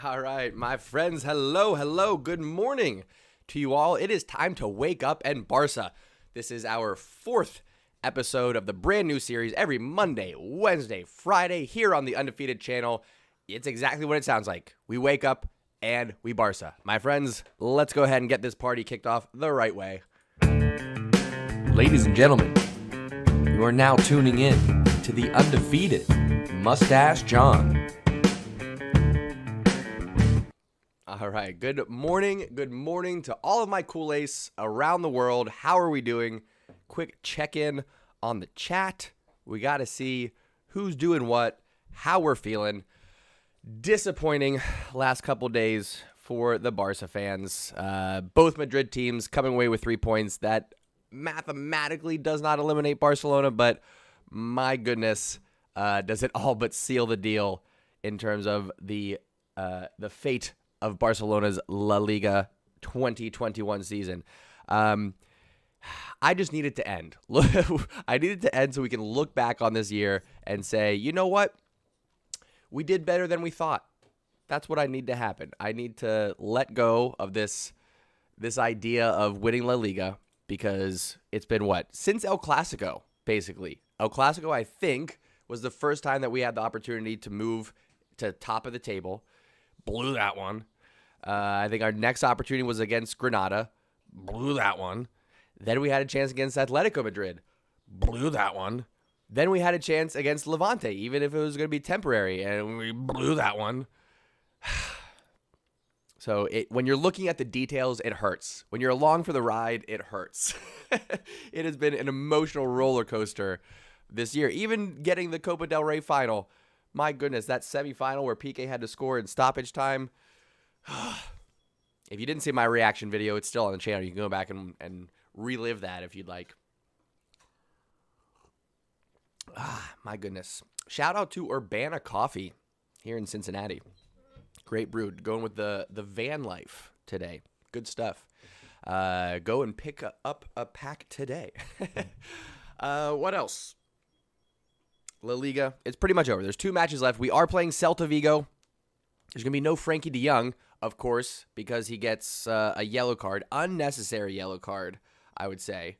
All right, my friends, hello, good morning to you all. It is time to wake up and Barca. This is our fourth episode of the brand new series every Monday, Wednesday, Friday here on the Undefeated channel. It's exactly what it sounds like. We wake up and we Barca. My friends, let's go ahead and get this party kicked off the right way. Ladies and gentlemen, you are now tuning in to the Undefeated Mustache John. All right, good morning to all of my Cules around the world. How are we doing? Quick check-in on the chat. We got to see who's doing what, how we're feeling. Disappointing last couple days for the Barca fans. Both Madrid teams coming away with 3 points. That mathematically does not eliminate Barcelona, but my goodness, does it all but seal the deal in terms of the fate of Barcelona's La Liga 2021 season. I just need it to end. I need it to end so we can look back on this year and say, you know what? We did better than we thought. That's what I need to happen. I need to let go of this idea of winning La Liga because it's been what? Since El Clasico, basically. El Clasico, I think, was the first time that we had the opportunity to move to top of the table. Blew that one. I think our next opportunity was against Granada. Blew that one. Then we had a chance against Atletico Madrid. Blew that one. Then we had a chance against Levante, even if it was going to be temporary, and we blew that one. So when you're looking at the details, it hurts. When you're along for the ride, it hurts. It has been an emotional roller coaster this year. Even getting the Copa del Rey final, my goodness, that semifinal where Piqué had to score in stoppage time. If you didn't see my reaction video, it's still on the channel. You can go back and relive that if you'd like. My goodness. Shout out to Urbana Coffee here in Cincinnati. Great brew. Going with the van life today. Good stuff. Go and pick up a pack today. What else? La Liga, it's pretty much over. There's 2 matches left. We are playing Celta Vigo. There's going to be no Frankie de Jong, of course, because he gets a yellow card, unnecessary yellow card, I would say,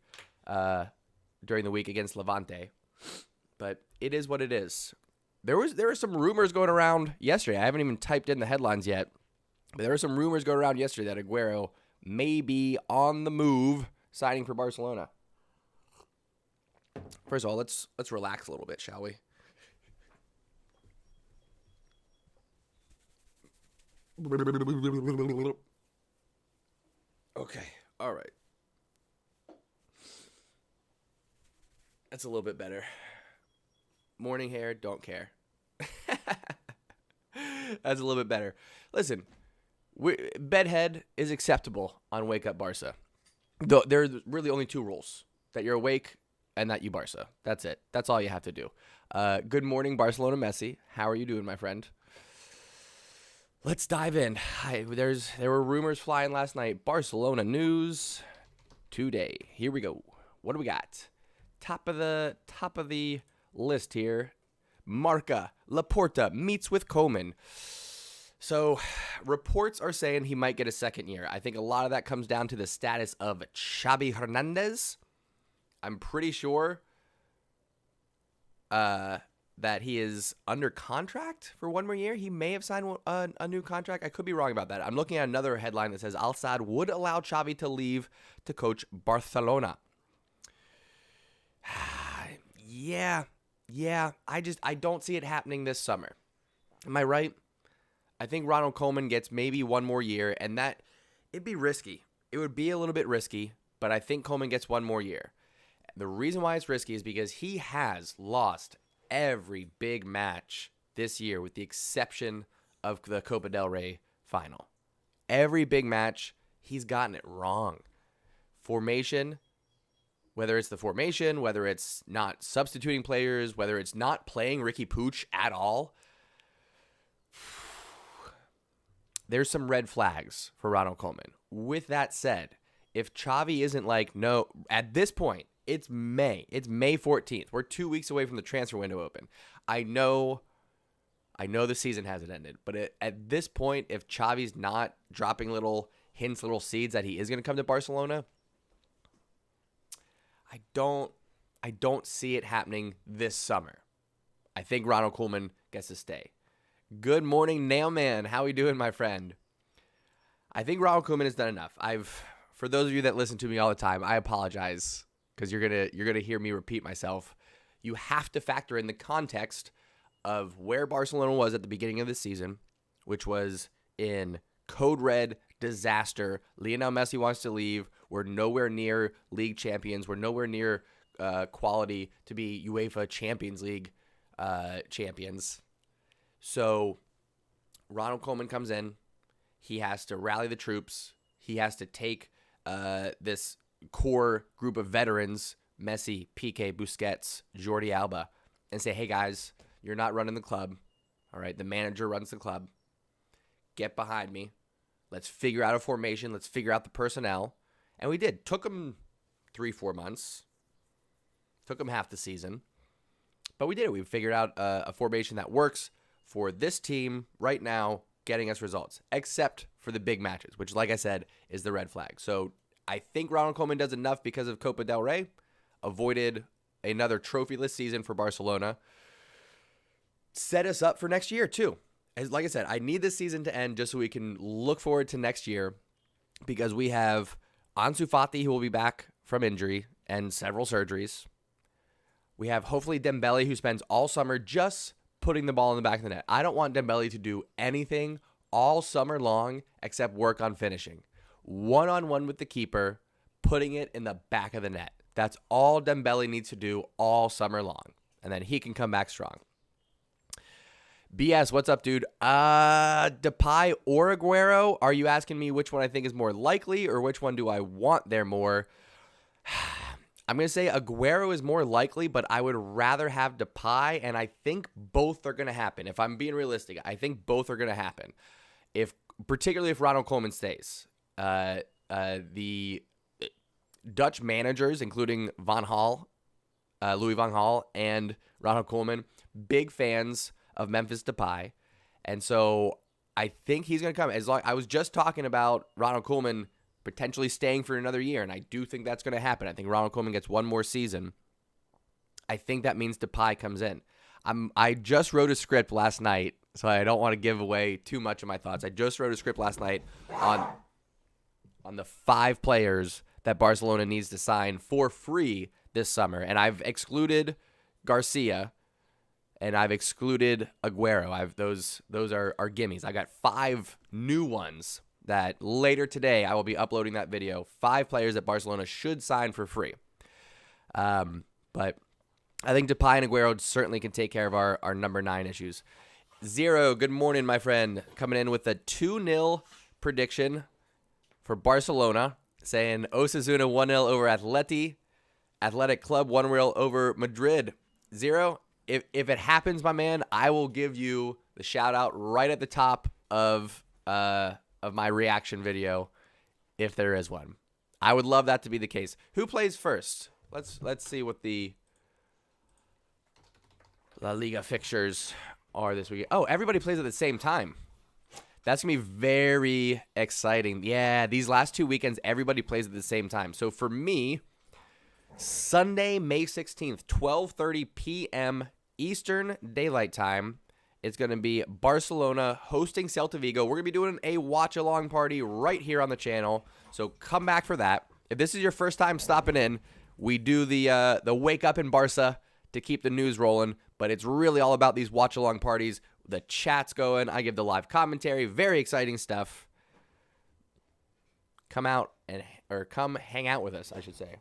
during the week against Levante. But it is what it is. There were some rumors going around yesterday. I haven't even typed in the headlines yet. But there were some rumors going around yesterday that Aguero may be on the move signing for Barcelona. First of all, let's relax a little bit, shall we? Okay, all right. That's a little bit better. Morning hair, don't care. That's a little bit better. Listen, bedhead is acceptable on Wake Up Barca. There's really only 2 rules: that you're awake and that you Barca. That's it. That's all you have to do. Good morning, Barcelona Messi. How are you doing, my friend? Let's dive in. There were rumors flying last night. Barcelona news today. Here we go. What do we got? Top of the list here. Marca, Laporta meets with Koeman. So reports are saying he might get a second year. I think a lot of that comes down to the status of Xavi Hernandez. I'm pretty sure that he is under contract for 1 more year. He may have signed a new contract. I could be wrong about that. I'm looking at another headline that says Al-Sadd would allow Xavi to leave to coach Barcelona. Yeah. I don't see it happening this summer. Am I right? I think Ronald Koeman gets maybe 1 more year, and that it'd be risky. It would be a little bit risky, but I think Koeman gets 1 more year. The reason why it's risky is because he has lost every big match this year with the exception of the Copa del Rey final. Every big match, he's gotten it wrong. Formation, whether it's the formation, whether it's not substituting players, whether it's not playing Ricky Puig at all, there's some red flags for Ronald Koeman. With that said, if Xavi isn't like, no, at this point, it's May 14th. We're 2 weeks away from the transfer window open. I know I know the season hasn't ended, but at this point, if Xavi's not dropping little hints, little seeds that he is going to come to Barcelona, I don't see it happening this summer. I think Ronald Koeman gets to stay. Good morning, Nailman. How are you doing, my friend? I think Ronald Koeman has done enough. For those of you that listen to me all the time, I apologize because you're gonna hear me repeat myself. You have to factor in the context of where Barcelona was at the beginning of the season, which was in code red disaster. Lionel Messi wants to leave. We're nowhere near league champions. We're nowhere near quality to be UEFA Champions League champions. So Ronald Koeman comes in. He has to rally the troops. He has to take this core group of veterans, Messi, Piqué, Busquets, Jordi Alba, and say, hey, guys, you're not running the club. All right, the manager runs the club. Get behind me. Let's figure out a formation. Let's figure out the personnel. And we did. Took them 3-4 months. Took them half the season. But we did it. We figured out a formation that works for this team right now, getting us results, except for the big matches, which, like I said, is the red flag. So I think Ronald Koeman does enough because of Copa del Rey, avoided another trophyless season for Barcelona, set us up for next year too. Like I said, I need this season to end just so we can look forward to next year, because we have Ansu Fati, who will be back from injury and several surgeries. We have hopefully Dembele, who spends all summer just putting the ball in the back of the net. I don't want Dembele to do anything all summer long except work on finishing. One-on-one with the keeper, putting it in the back of the net. That's all Dembele needs to do all summer long. And then he can come back strong. BS, what's up, dude? Depay or Aguero? Are you asking me which one I think is more likely or which one do I want there more? I'm going to say Aguero is more likely, but I would rather have Depay, and I think both are going to happen. If I'm being realistic, I think both are going to happen. Particularly if Ronald Koeman stays. The Dutch managers, including Louis van Gaal and Ronald Koeman, big fans of Memphis Depay, and so I think he's going to come. I was just talking about Ronald Koeman potentially staying for another year, and I do think that's going to happen. I think Ronald Koeman gets one more season. I think that means Depay comes in. I just wrote a script last night, so I don't want to give away too much of my thoughts. I just wrote a script last night on the 5 players that Barcelona needs to sign for free this summer, and I've excluded Garcia, and I've excluded Aguero. Those are gimmies. I got 5 new ones that later today I will be uploading that video. 5 players that Barcelona should sign for free. But I think Depay and Aguero certainly can take care of our number 9 issues. Zero, good morning, my friend. Coming in with a 2-0 prediction for Barcelona, saying Osasuna 1-0 over Athletic Club 1-0 over Madrid. Zero, if it happens, my man, I will give you the shout out right at the top of my reaction video, if there is one. I would love that to be the case. Who plays first? Let's see what the La Liga fixtures are this week. Oh, everybody plays at the same time. That's going to be very exciting. Yeah, these last 2 weekends, everybody plays at the same time. So for me, Sunday, May 16th, 12:30 p.m. Eastern Daylight Time, it's going to be Barcelona hosting Celta Vigo. We're going to be doing a watch-along party right here on the channel, so come back for that. If this is your first time stopping in, we do the Wake Up in Barca to keep the news rolling, but it's really all about these watch-along parties. The chat's going. I give the live commentary. Very exciting stuff. Come hang out with us, I should say.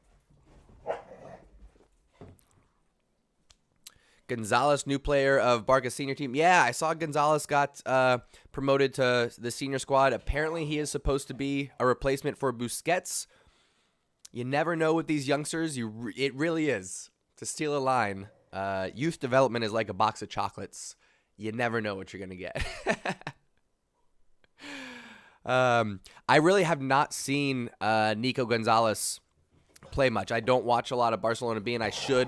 Gonzalez, new player of Barca's senior team. Yeah, I saw Gonzalez got promoted to the senior squad. Apparently, he is supposed to be a replacement for Busquets. You never know with these youngsters. It really is. To steal a line, youth development is like a box of chocolates. You never know what you're going to get. I really have not seen Nico Gonzalez play much. I don't watch a lot of Barcelona B, and I should.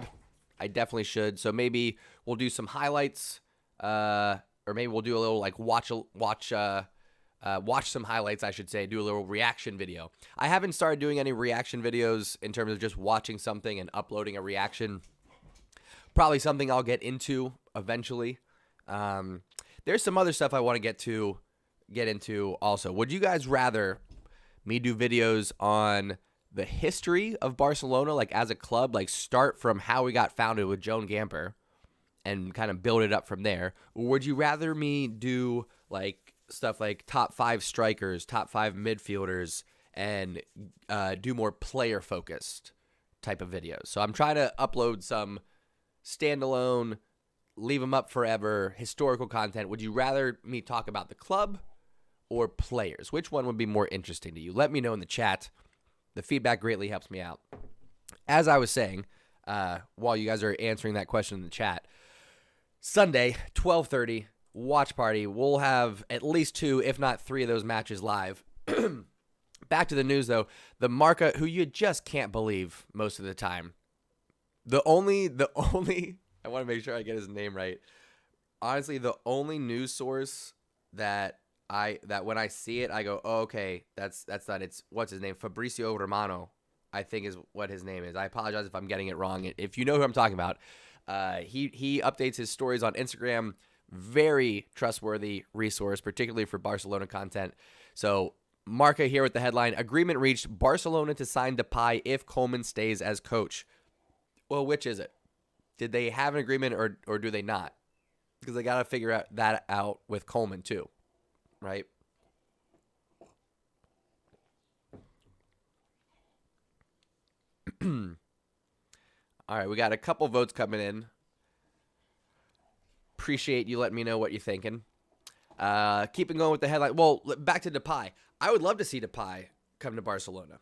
I definitely should. So maybe we'll do some highlights or or maybe we'll do a little like watch some highlights, I should say, do a little reaction video. I haven't started doing any reaction videos in terms of just watching something and uploading a reaction. Probably something I'll get into eventually. There's some other stuff I want to get into also. Would you guys rather me do videos on the history of Barcelona, like as a club, like start from how we got founded with Joan Gamper and kind of build it up from there? Or would you rather me do like stuff like top 5 strikers, top 5 midfielders, and do more player focused type of videos? So I'm trying to upload some standalone, leave them up forever, historical content. Would you rather me talk about the club or players? Which one would be more interesting to you? Let me know in the chat. The feedback greatly helps me out. As I was saying, while you guys are answering that question in the chat, Sunday, 12:30, watch party. We'll have at least 2, if not 3 of those matches live. Back to the news, though. The Marca, who you just can't believe most of the time. The only, I want to make sure I get his name right. Honestly, the only news source that when I see it, I go, oh, okay, that's not, it's, what's his name? Fabrizio Romano, I think is what his name is. I apologize if I'm getting it wrong. If you know who I'm talking about, he updates his stories on Instagram. Very trustworthy resource, particularly for Barcelona content. So Marca here with the headline: agreement reached, Barcelona to sign Depay if Koeman stays as coach. Well, which is it? Did they have an agreement or do they not? Because they got to figure that out with Koeman too, right? All right, we got a couple votes coming in. Appreciate you letting me know what you're thinking. Keeping going with the headline. Well, back to Depay. I would love to see Depay come to Barcelona.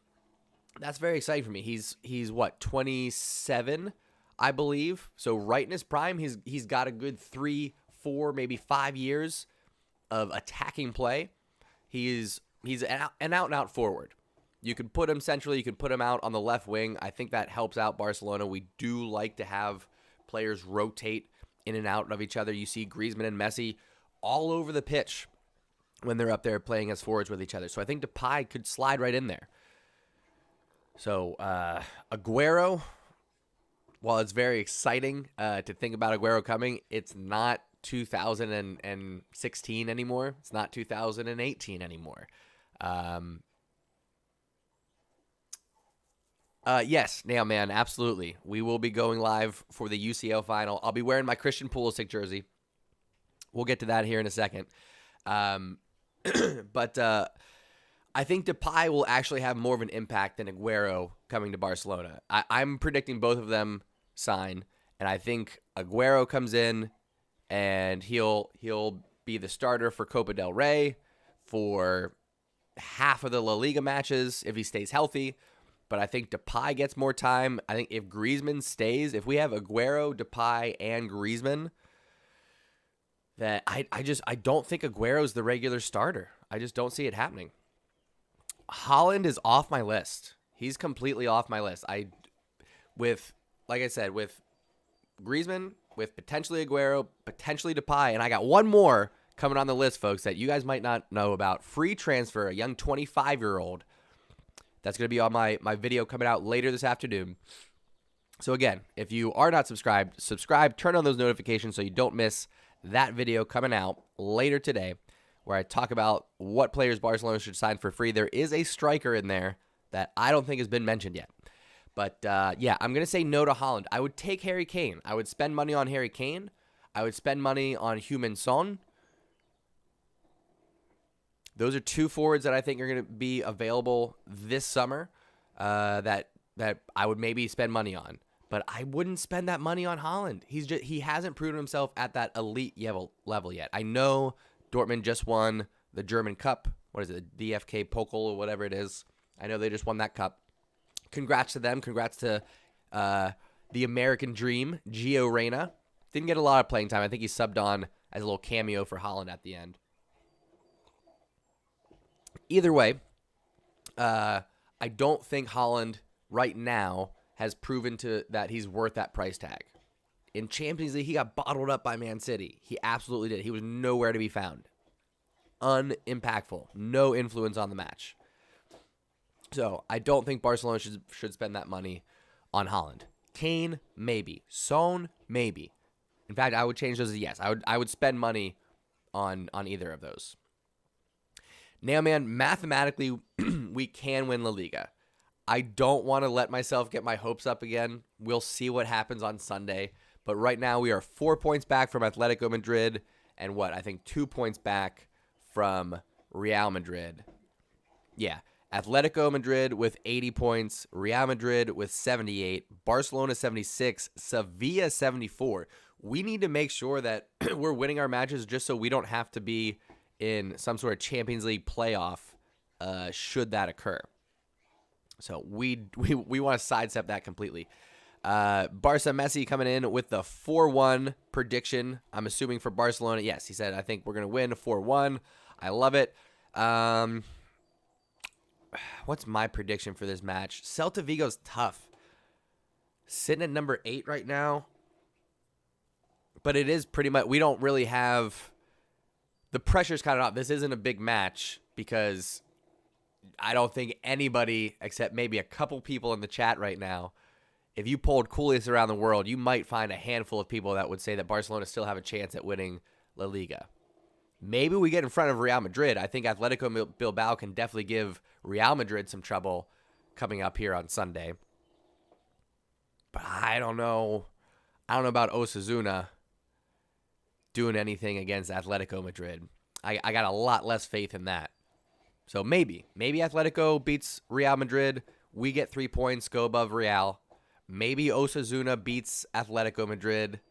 That's very exciting for me. He's what, 27, I believe. So right in his prime, he's got a good 3, 4, maybe 5 years of attacking play. He's an out-and-out forward. You could put him centrally. You could put him out on the left wing. I think that helps out Barcelona. We do like to have players rotate in and out of each other. You see Griezmann and Messi all over the pitch when they're up there playing as forwards with each other. So I think Depay could slide right in there. So Aguero, while it's very exciting to think about Aguero coming, it's not 2016 anymore. It's not 2018 anymore. Yes, Nail Man, absolutely. We will be going live for the UCL final. I'll be wearing my Christian Pulisic jersey. We'll get to that here in a second. But I think Depay will actually have more of an impact than Aguero coming to Barcelona. I'm predicting both of them sign, and I think Aguero comes in and he'll be the starter for Copa del Rey for half of the La Liga matches if he stays healthy. But I think Depay gets more time. I think if Griezmann stays, if we have Aguero, Depay, and Griezmann, that I don't think Aguero's the regular starter. I just don't see it happening. Haaland is off my list. He's completely off my list. Like I said, with Griezmann, with potentially Aguero, potentially Depay, and I got one more coming on the list, folks, that you guys might not know about. Free transfer, a young 25-year-old. That's going to be on my video coming out later this afternoon. So again, if you are not subscribed, subscribe, turn on those notifications so you don't miss that video coming out later today where I talk about what players Barcelona should sign for free. There is a striker in there that I don't think has been mentioned yet. But yeah, I'm going to say no to Haaland. I would take Harry Kane. I would spend money on Harry Kane. I would spend money on Heung-min Son. Those are 2 forwards that I think are going to be available this summer that I would maybe spend money on. But I wouldn't spend that money on Haaland. He hasn't proven himself at that elite level yet. I know Dortmund just won the German Cup. What is it? The DFK Pokal or whatever it is. I know they just won that cup. Congrats to them. Congrats to the American Dream, Gio Reyna. Didn't get a lot of playing time. I think he subbed on as a little cameo for Haaland at the end. Either way, I don't think Haaland right now has proven that he's worth that price tag. In Champions League, he got bottled up by Man City. He absolutely did. He was nowhere to be found. Unimpactful. No influence on the match. So I don't think Barcelona should spend that money on Haaland. Kane, maybe. Son, maybe. In fact, I would change those to yes. I would spend money on either of those. Now, man, mathematically, we can win La Liga. I don't want to let myself get my hopes up again. We'll see what happens on Sunday. But right now, we are 4 points back from Atletico Madrid and I think 2 points back from Real Madrid. Yeah. Atletico Madrid with 80 points, Real Madrid with 78, Barcelona 76, Sevilla 74. We need to make sure that we're winning our matches just so we don't have to be in some sort of Champions League playoff should that occur. So we want to sidestep that completely. Barca Messi coming in with the 4-1 prediction. I'm assuming for Barcelona. Yes, he said, I think we're going to win 4-1. I love it. What's my prediction for this match? Celta Vigo's tough. Sitting at number 8 right now. But it is pretty much, we don't really have, the pressure's kind of off. This isn't a big match because I don't think anybody, except maybe a couple people in the chat right now, if you polled Cules around the world, you might find a handful of people that would say that Barcelona still have a chance at winning La Liga. Maybe we get in front of Real Madrid. I think Atletico Bilbao can definitely give Real Madrid some trouble coming up here on Sunday. But I don't know. I don't know about Osasuna doing anything against Atletico Madrid. I got a lot less faith in that. So maybe Atletico beats Real Madrid. We get 3 points, go above Real. Maybe Osasuna beats Atletico Madrid.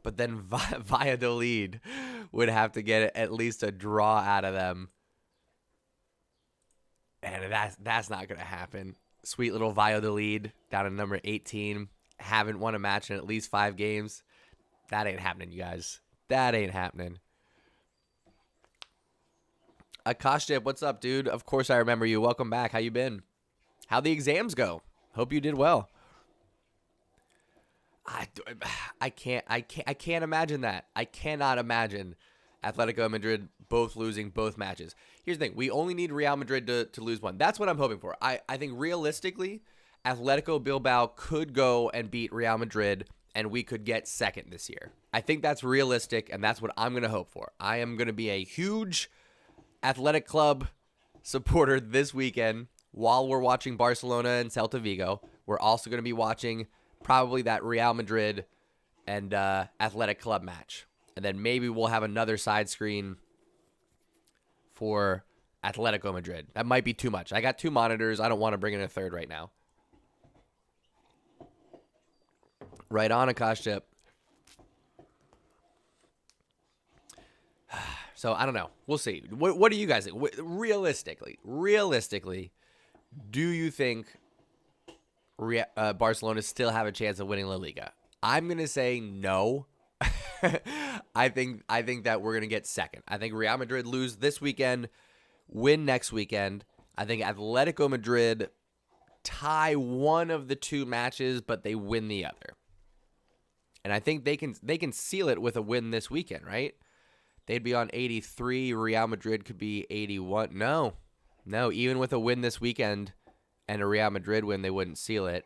But then Valladolid would have to get at least a draw out of them. And that's not going to happen. Sweet little Valladolid down at number 18. Haven't won a match in at least 5 games. That ain't happening, you guys. That ain't happening. Akaship, what's up, dude? Of course I remember you. Welcome back. How you been? How'd the exams go? Hope you did well. I can't imagine that. I cannot imagine Atletico Madrid both losing both matches. Here's the thing. We only need Real Madrid to lose one. That's what I'm hoping for. I think realistically, Atletico Bilbao could go and beat Real Madrid, and we could get second this year. I think that's realistic, and that's what I'm going to hope for. I am going to be a huge Athletic Club supporter this weekend while we're watching Barcelona and Celta Vigo. We're also going to be watching probably that Real Madrid and Athletic Club match. And then maybe we'll have another side screen for Atletico Madrid. That might be too much. I got 2 monitors. I don't want to bring in a third right now. Right on, Akaship. So, I don't know. We'll see. What do you guys think? Realistically, do you think Barcelona still have a chance of winning La Liga? I'm going to say no. I think that we're going to get second. I think Real Madrid lose this weekend, win next weekend. I think Atletico Madrid tie one of the 2 matches, but they win the other. And I think they can seal it with a win this weekend, right? They'd be on 83. Real Madrid could be 81. No. Even with a win this weekend and a Real Madrid win, they wouldn't seal it.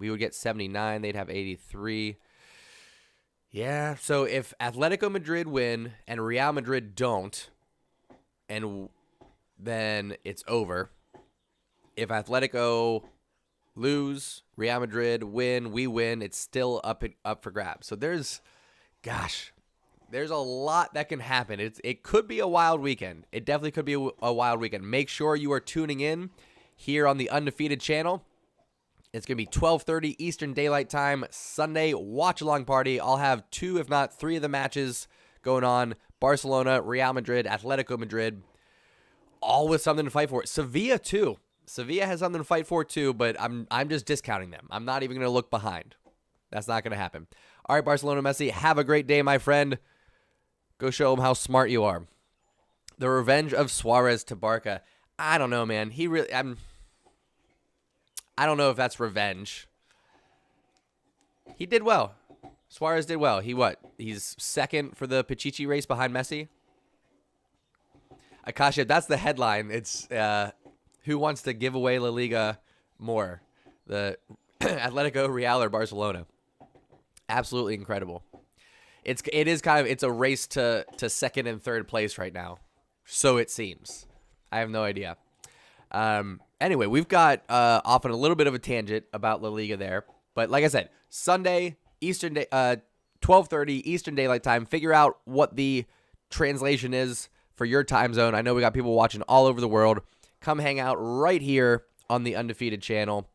We would get 79. They'd have 83. Yeah, so if Atletico Madrid win and Real Madrid don't, and then it's over. If Atletico lose, Real Madrid win, we win, it's still up for grabs. So there's a lot that can happen. It could be a wild weekend. It definitely could be a wild weekend. Make sure you are tuning in here on the Undefeated channel. It's going to be 12:30 Eastern Daylight Time, Sunday watch-along party. I'll have 2, if not 3 of the matches going on. Barcelona, Real Madrid, Atletico Madrid, all with something to fight for. Sevilla, too. Sevilla has something to fight for, too, but I'm just discounting them. I'm not even going to look behind. That's not going to happen. All right, Barcelona Messi, have a great day, my friend. Go show them how smart you are. The revenge of Suarez to Barca. I don't know, man. I don't know if that's revenge. He did well. Suarez did well. He's second for the Pichichi race behind Messi. Akasha, that's the headline. It's who wants to give away La Liga more? The Atletico, Real, or Barcelona? Absolutely incredible. It's a race to second and third place right now. So it seems. I have no idea. Anyway, we've got off on a little bit of a tangent about La Liga there. But like I said, Sunday, Eastern Day, 12:30 Eastern Daylight Time. Figure out what the translation is for your time zone. I know we got people watching all over the world. Come hang out right here on the Undefeated channel.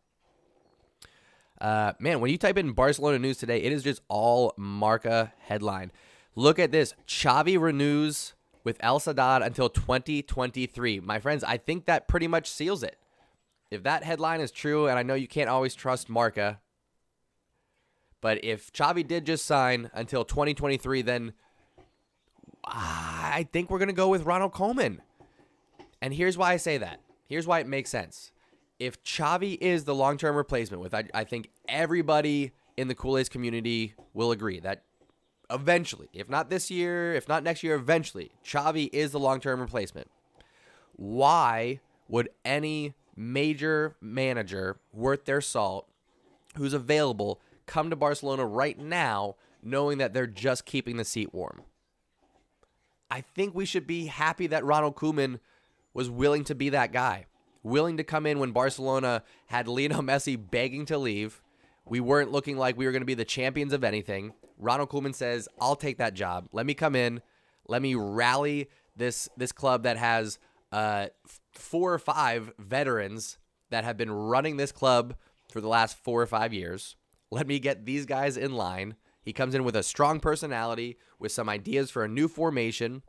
Man, when you type in Barcelona news today, it is just all Marca headline. Look at this. Xavi renews with El Sadad until 2023. My friends, I think that pretty much seals it. If that headline is true, and I know you can't always trust Marca, but if Xavi did just sign until 2023, then I think we're going to go with Ronald Koeman. And here's why I say that. Here's why it makes sense. If Xavi is the long-term replacement with, I think everybody in the Cules community will agree that eventually, if not this year, if not next year, eventually, Xavi is the long-term replacement. Why would any major manager worth their salt who's available come to Barcelona right now knowing that they're just keeping the seat warm? I think we should be happy that Ronald Koeman was willing to be that guy, willing to come in when Barcelona had Lionel Messi begging to leave. We weren't looking like we were going to be the champions of anything. Ronald Koeman says, I'll take that job. Let me come in. Let me rally this club that has 4 or 5 veterans that have been running this club for the last 4 or 5 years. Let me get these guys in line. He comes in with a strong personality, with some ideas for a new formation.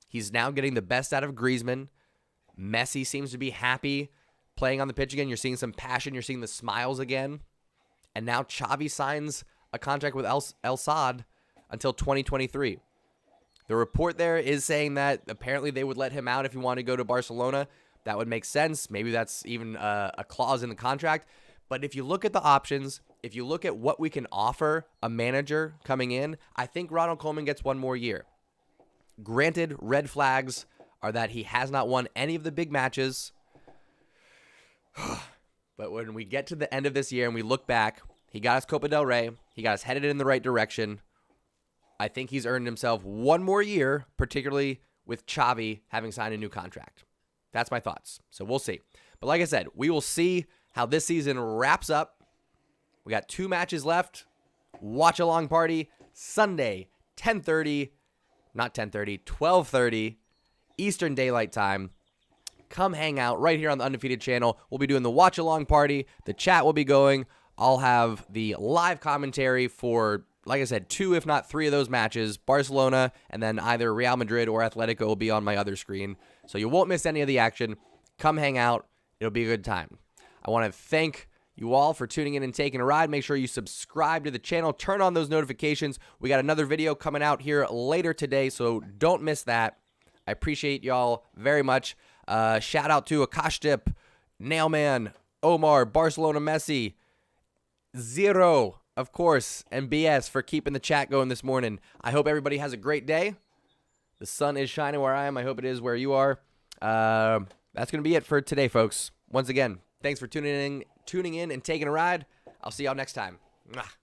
He's now getting the best out of Griezmann. Messi seems to be happy playing on the pitch again. You're seeing some passion. You're seeing the smiles again. And now Xavi signs a contract with El Sad until 2023. The report there is saying that apparently they would let him out if he wanted to go to Barcelona. That would make sense. Maybe that's even a clause in the contract. But if you look at the options, if you look at what we can offer a manager coming in, I think Ronald Koeman gets one more year. Granted, red flags are that he has not won any of the big matches. But when we get to the end of this year and we look back, he got us Copa del Rey. He got us headed in the right direction. I think he's earned himself one more year, particularly with Xavi having signed a new contract. That's my thoughts. So we'll see. But like I said, we will see how this season wraps up. We got 2 matches left. Watch along party Sunday, 12:30 Eastern Daylight Time. Come hang out right here on the Undefeated channel. We'll be doing the watch along party. The chat will be going. I'll have the live commentary for, like I said, 2 if not 3 of those matches. Barcelona and then either Real Madrid or Atletico will be on my other screen. So you won't miss any of the action. Come hang out. It'll be a good time. I want to thank you all for tuning in and taking a ride. Make sure you subscribe to the channel. Turn on those notifications. We got another video coming out here later today, so don't miss that. I appreciate y'all very much. Shout out to Akashtip, Nailman, Omar, Barcelona Messi, Zero, of course, and BS for keeping the chat going this morning. I hope everybody has a great day. The sun is shining where I am. I hope it is where you are. That's going to be it for today, folks. Once again, thanks for tuning in and taking a ride. I'll see y'all next time. Mwah.